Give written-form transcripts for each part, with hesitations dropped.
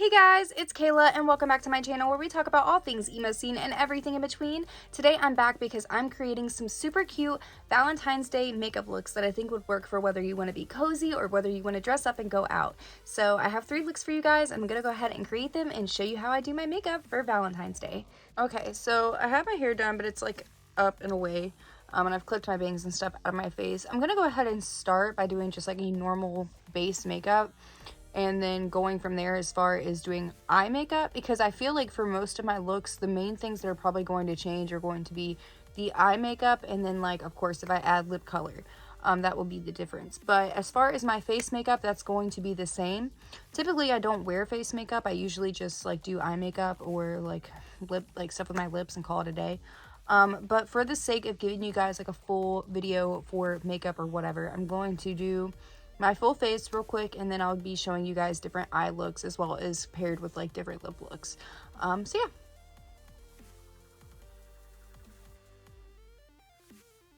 Hey guys, it's Kayla and welcome back to my channel where we talk about all things emo scene and everything in between. Today I'm back because I'm creating some super cute Valentine's Day makeup looks that I think would work for whether you want to be cozy or whether you want to dress up and go out. So I have 3 looks for you guys. I'm going to go ahead and create them and show you how I do my makeup for Valentine's Day. Okay, so I have my hair done, but it's like up and away. And I've clipped my bangs and stuff out of my face. I'm going to go ahead and start by doing just like a normal base makeup. And then going from there as far as doing eye makeup, because I feel like for most of my looks, the main things that are probably going to change are going to be the eye makeup, and then like, of course, if I add lip color, that will be the difference. But as far as my face makeup, that's going to be the same. Typically, I don't wear face makeup. I usually just like do eye makeup or like lip, like stuff with my lips and call it a day. But for the sake of giving you guys like a full video for makeup or whatever, I'm going to do my full face real quick, and then I'll be showing you guys different eye looks as well as paired with like different lip looks. So yeah.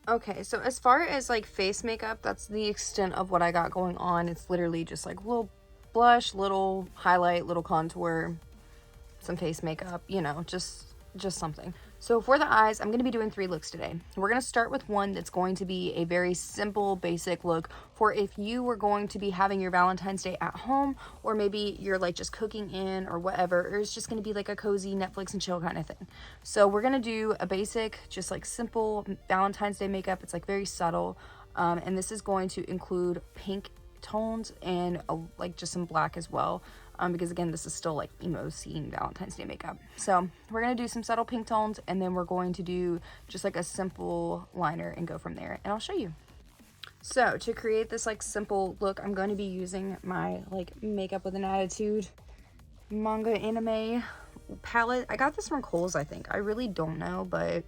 Okay, so as far as like face makeup, that's the extent of what I got going on. It's literally just like little blush, little highlight, little contour, some face makeup, you know, just something. So for the eyes, I'm going to be doing 3 looks today. We're going to start with one that's going to be a very simple, basic look for if you were going to be having your Valentine's Day at home, or maybe you're like just cooking in or whatever, or it's just going to be like a cozy Netflix and chill kind of thing. So we're going to do a basic, just like simple Valentine's Day makeup. It's like very subtle. And this is going to include pink tones and like just some black as well, because again, this is still like emo scene Valentine's Day makeup. So we're gonna do some subtle pink tones, and then we're going to do just like a simple liner and go from there, and I'll show you. So to create this like simple look, I'm going to be using my like Makeup with an Attitude manga anime palette. I got this from Kohl's, I think. I really don't know, but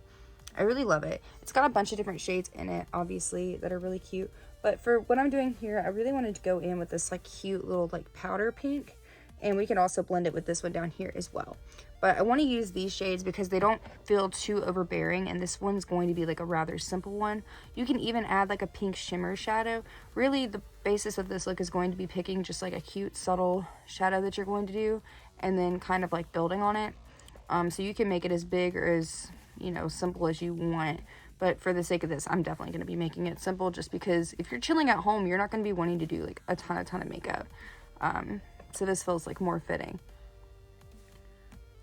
I really love it. It's got a bunch of different shades in it, obviously, that are really cute. But for what I'm doing here, I really wanted to go in with this like cute little like powder pink. And we can also blend it with this one down here as well. But I want to use these shades because they don't feel too overbearing. And this one's going to be like a rather simple one. You can even add like a pink shimmer shadow. Really, the basis of this look is going to be picking just like a cute, subtle shadow that you're going to do. And then kind of like building on it. So you can make it as big or as, you know, simple as you want. But for the sake of this, I'm definitely going to be making it simple, just because if you're chilling at home, you're not going to be wanting to do like a ton of makeup. So this feels like more fitting.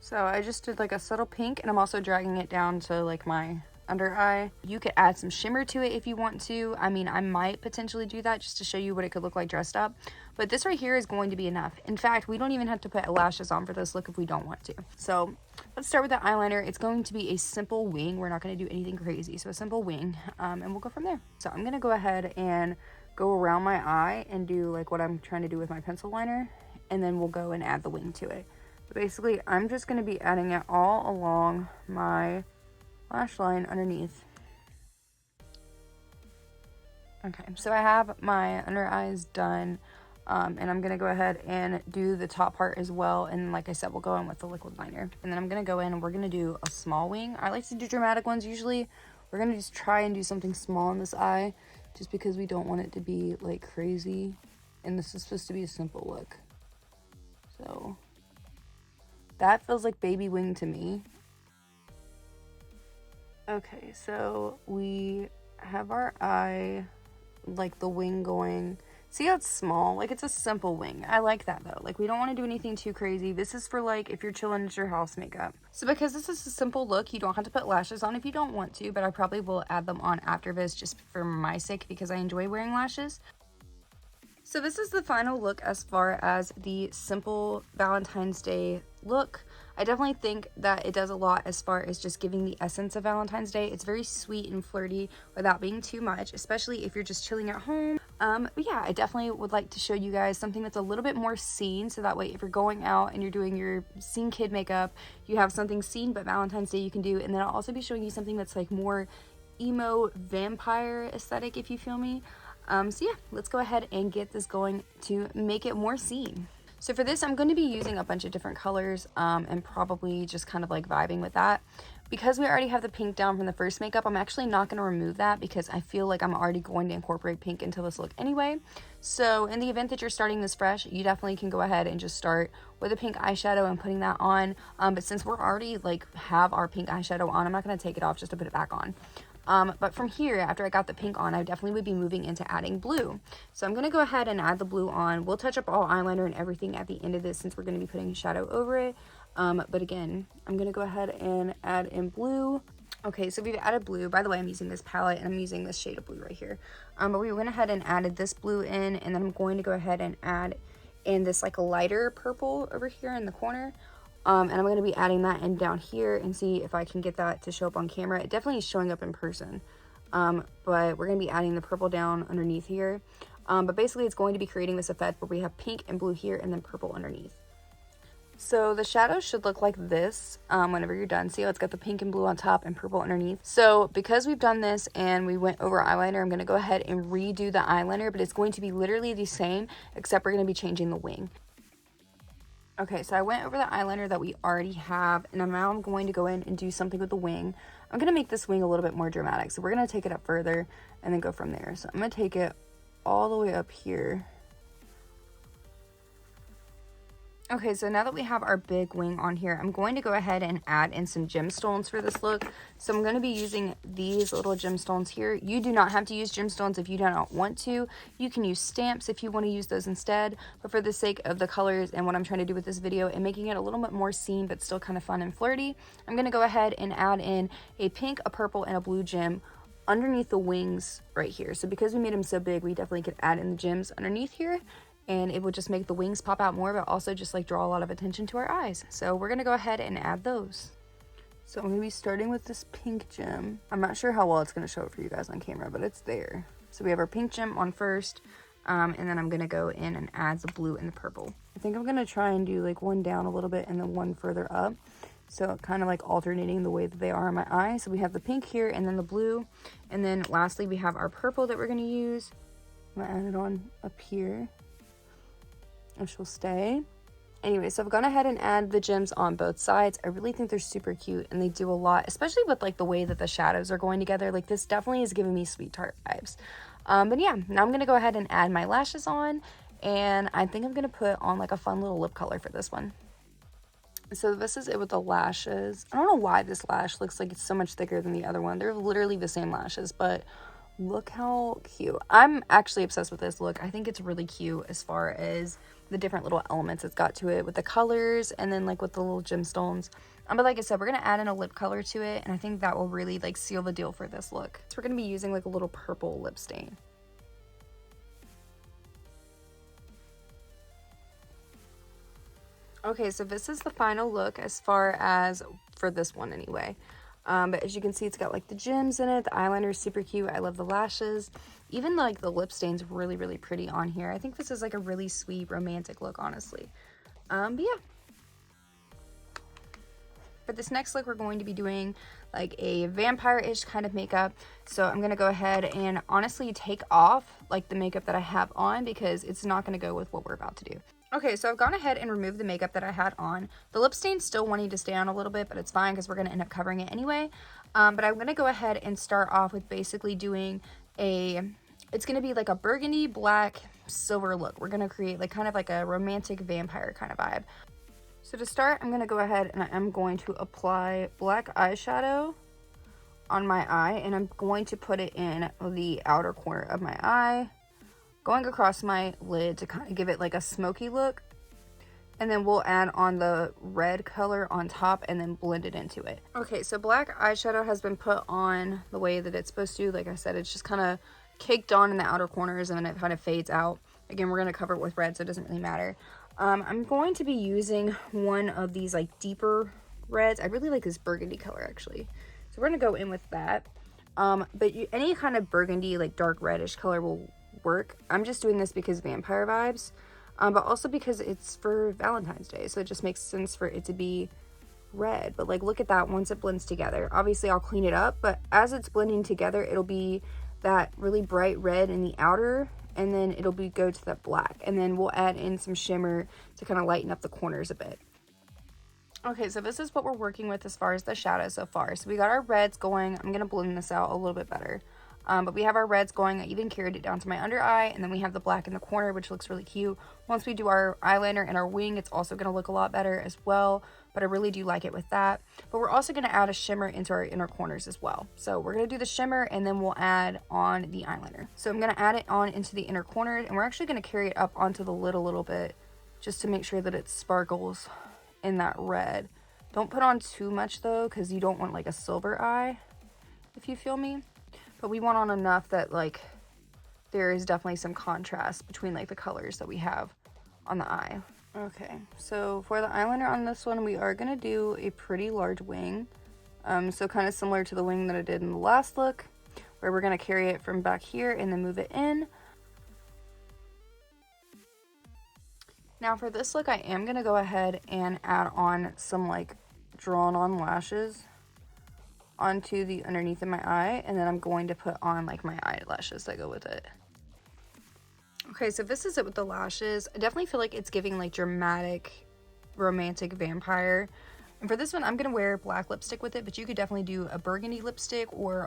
So I just did like a subtle pink, and I'm also dragging it down to like my under eye. You could add some shimmer to it if you want to. I mean, I might potentially do that just to show you what it could look like dressed up. But this right here is going to be enough. In fact, we don't even have to put lashes on for this look if we don't want to. So let's start with the eyeliner. It's going to be a simple wing. We're not going to do anything crazy. So a simple wing, and we'll go from there. So I'm going to go ahead and go around my eye and do like what I'm trying to do with my pencil liner. And then we'll go and add the wing to it. But basically, I'm just going to be adding it all along my lash line underneath. Okay, so I have my under eyes done, and I'm going to go ahead and do the top part as well. And like I said, we'll go in with the liquid liner. And then I'm going to go in and we're going to do a small wing. I like to do dramatic ones usually. We're going to just try and do something small in this eye, just because we don't want it to be like crazy. And this is supposed to be a simple look. So that feels like baby wing to me. Okay, so we have our eye, like the wing going. See how it's small? Like it's a simple wing. I like that though. Like we don't want to do anything too crazy. This is for like if you're chilling at your house makeup. So because this is a simple look, you don't have to put lashes on if you don't want to, but I probably will add them on after this just for my sake because I enjoy wearing lashes. So this is the final look as far as the simple Valentine's Day look. I definitely think that it does a lot as far as just giving the essence of Valentine's Day. It's very sweet and flirty without being too much, especially if you're just chilling at home. But yeah, I definitely would like to show you guys something that's a little bit more scene, so that way if you're going out and you're doing your scene kid makeup, you have something scene but Valentine's Day you can do. And then I'll also be showing you something that's like more emo vampire aesthetic, if you feel me. So yeah, let's go ahead and get this going to make it more scene. So for this, I'm going to be using a bunch of different colors and probably just kind of like vibing with that. because we already have the pink down from the first makeup, I'm actually not going to remove that because I feel like I'm already going to incorporate pink into this look anyway. So in the event that you're starting this fresh, you definitely can go ahead and just start with a pink eyeshadow and putting that on. But since we're already like have our pink eyeshadow on, I'm not going to take it off just to put it back on. But from here, after I got the pink on, I definitely would be moving into adding blue. So I'm going to go ahead and add the blue on. We'll touch up all eyeliner and everything at the end of this since we're going to be putting a shadow over it. But again, I'm going to go ahead and add in blue. Okay, so we've added blue. By the way, I'm using this palette and I'm using this shade of blue right here. But we went ahead and added this blue in, and then I'm going to go ahead and add in this like a lighter purple over here in the corner. And I'm going to be adding that in down here and see if I can get that to show up on camera. It definitely is showing up in person. But we're going to be adding the purple down underneath here. But basically it's going to be creating this effect where we have pink and blue here and then purple underneath. So the shadow should look like this whenever you're done. See how it's got the pink and blue on top and purple underneath. So because we've done this and we went over eyeliner, I'm going to go ahead and redo the eyeliner, but it's going to be literally the same, except we're going to be changing the wing. Okay, so I went over the eyeliner that we already have, and now I'm going to go in and do something with the wing. I'm going to make this wing a little bit more dramatic, so we're going to take it up further and then go from there. So I'm going to take it all the way up here. Okay, so now that we have our big wing on here, I'm going to go ahead and add in some gemstones for this look. So I'm going to be using these little gemstones here. You do not have to use gemstones if you do not want to. You can use stamps if you want to use those instead. But for the sake of the colors and what I'm trying to do with this video and making it a little bit more seen but still kind of fun and flirty, I'm going to go ahead and add in a pink, a purple, and a blue gem underneath the wings right here. So because we made them so big, we definitely could add in the gems underneath here. And it would just make the wings pop out more, but also just like draw a lot of attention to our eyes. So we're going to go ahead and add those. So I'm going to be starting with this pink gem. I'm not sure how well it's going to show it for you guys on camera, but it's there. So we have our pink gem on first, and then I'm going to go in and add the blue and the purple. I think I'm going to try and do like one down a little bit and then one further up. So kind of like alternating the way that they are in my eye. So we have the pink here and then the blue. And then lastly, we have our purple that we're going to use. I'm going to add it on up here. And she'll stay. Anyway, so I've gone ahead and add the gems on both sides. I really think they're super cute and they do a lot, especially with like the way that the shadows are going together. Like this definitely is giving me Sweet Tart vibes. But yeah, now I'm gonna go ahead and add my lashes on, and I think I'm gonna put on like a fun little lip color for this one. So this is it with the lashes. I don't know why this lash looks like it's so much thicker than the other one. They're literally the same lashes, but look how cute. I'm actually obsessed with this look. I think it's really cute as far as the different little elements it's got to it with the colors and then like with the little gemstones. But like I said, we're going to add in a lip color to it, and I think that will really like seal the deal for this look. So we're going to be using like a little purple lip stain. Okay, so this is the final look as far as for this one anyway. But as you can see, it's got like the gems in it. The eyeliner is super cute. I love the lashes. Even like the lip stain's really, really pretty on here. I think this is like a really sweet romantic look, honestly. But yeah. For this next look, we're going to be doing like a vampire-ish kind of makeup. So I'm going to go ahead and honestly take off like the makeup that I have on because it's not going to go with what we're about to do. Okay, so I've gone ahead and removed the makeup that I had on. The lip stain's still wanting to stay on a little bit, but it's fine because we're going to end up covering it anyway. But I'm going to go ahead and start off with basically doing it's going to be like a burgundy, black, silver look. We're going to create like kind of like a romantic vampire kind of vibe. So to start, I'm going to go ahead and I'm going to apply black eyeshadow on my eye, and I'm going to put it in the outer corner of my eye, going across my lid to kind of give it like a smoky look. And then we'll add on the red color on top and then blend it into it. Okay, so black eyeshadow has been put on the way that it's supposed to. Like I said, it's just kind of caked on in the outer corners and then it kind of fades out. Again, we're going to cover it with red, so it doesn't really matter. I'm going to be using one of these like deeper reds. I really like this burgundy color actually. So we're going to go in with that. But any kind of burgundy, like dark reddish color will work. I'm just doing this because vampire vibes. But also because it's for Valentine's Day, so it just makes sense for it to be red. But like, look at that once it blends together. Obviously, I'll clean it up, but as it's blending together, it'll be that really bright red in the outer, and then it'll go to that black. And then we'll add in some shimmer to kind of lighten up the corners a bit. Okay, so this is what we're working with as far as the shadow so far. So we got our reds going. I'm gonna blend this out a little bit better. But we have our reds going. I even carried it down to my under eye, and then we have the black in the corner, which looks really cute. Once we do our eyeliner and our wing, it's also gonna look a lot better as well, but I really do like it with that. But we're also gonna add a shimmer into our inner corners as well. So we're gonna do the shimmer, and then we'll add on the eyeliner. So I'm gonna add it on into the inner corner, and we're actually gonna carry it up onto the lid a little bit, just to make sure that it sparkles in that red. Don't put on too much though, because you don't want like a silver eye, if you feel me. But we want on enough that like there is definitely some contrast between like the colors that we have on the eye. Okay, so for the eyeliner on this one, we are gonna do a pretty large wing. So kind of similar to the wing that I did in the last look, where we're gonna carry it from back here and then move it in. Now for this look, I am gonna go ahead and add on some like drawn on lashes onto the underneath of my eye, and then I'm going to put on like my eyelashes that go with it. Okay, so this is it with the lashes. I definitely feel like it's giving like dramatic romantic vampire. And for this one, I'm gonna wear black lipstick with it, but you could definitely do a burgundy lipstick or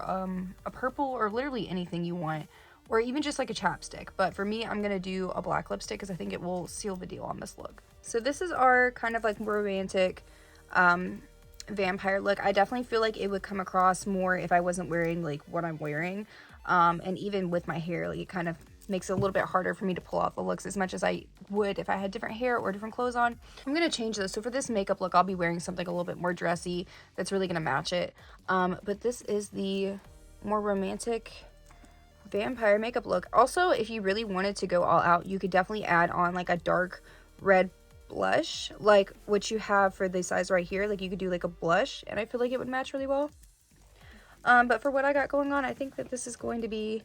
a purple, or literally anything you want, or even just like a chapstick. But for me, I'm gonna do a black lipstick because I think it will seal the deal on this look. So this is our kind of like romantic vampire look. I definitely feel like it would come across more if I wasn't wearing like what I'm wearing, and even with my hair, like it kind of makes it a little bit harder for me to pull off the looks as much as I would if I had different hair or different clothes on. I'm gonna change this. So for this makeup look, I'll be wearing something a little bit more dressy that's really gonna match it. But this is the more romantic vampire makeup look. Also, if you really wanted to go all out, you could definitely add on like a dark red blush, like what you have for the size right here. Like you could do like a blush, and I feel like it would match really well. But for what I got going on, I think that this is going to be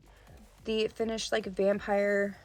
the finished like vampire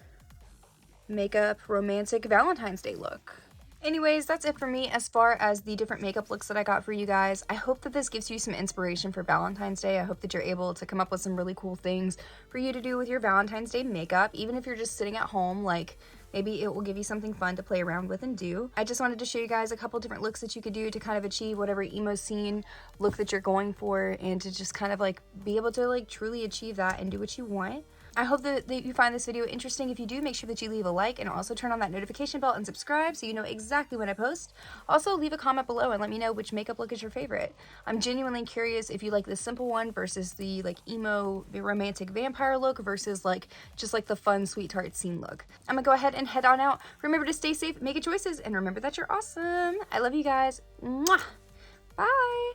makeup romantic Valentine's Day look. Anyways, that's it for me as far as the different makeup looks that I got for you guys. I hope that this gives you some inspiration for Valentine's Day. I hope that you're able to come up with some really cool things for you to do with your Valentine's Day makeup, even if you're just sitting at home. Like maybe it will give you something fun to play around with and do. I just wanted to show you guys a couple different looks that you could do to kind of achieve whatever emo scene look that you're going for, and to just kind of like be able to like truly achieve that and do what you want. I hope that you find this video interesting. If you do, make sure that you leave a like and also turn on that notification bell and subscribe so you know exactly when I post. Also, leave a comment below and let me know which makeup look is your favorite. I'm genuinely curious if you like the simple one versus the like emo romantic vampire look versus like just like the fun sweetheart scene look. I'm gonna go ahead and head on out. Remember to stay safe, make good choices, and remember that you're awesome. I love you guys. Mwah! Bye!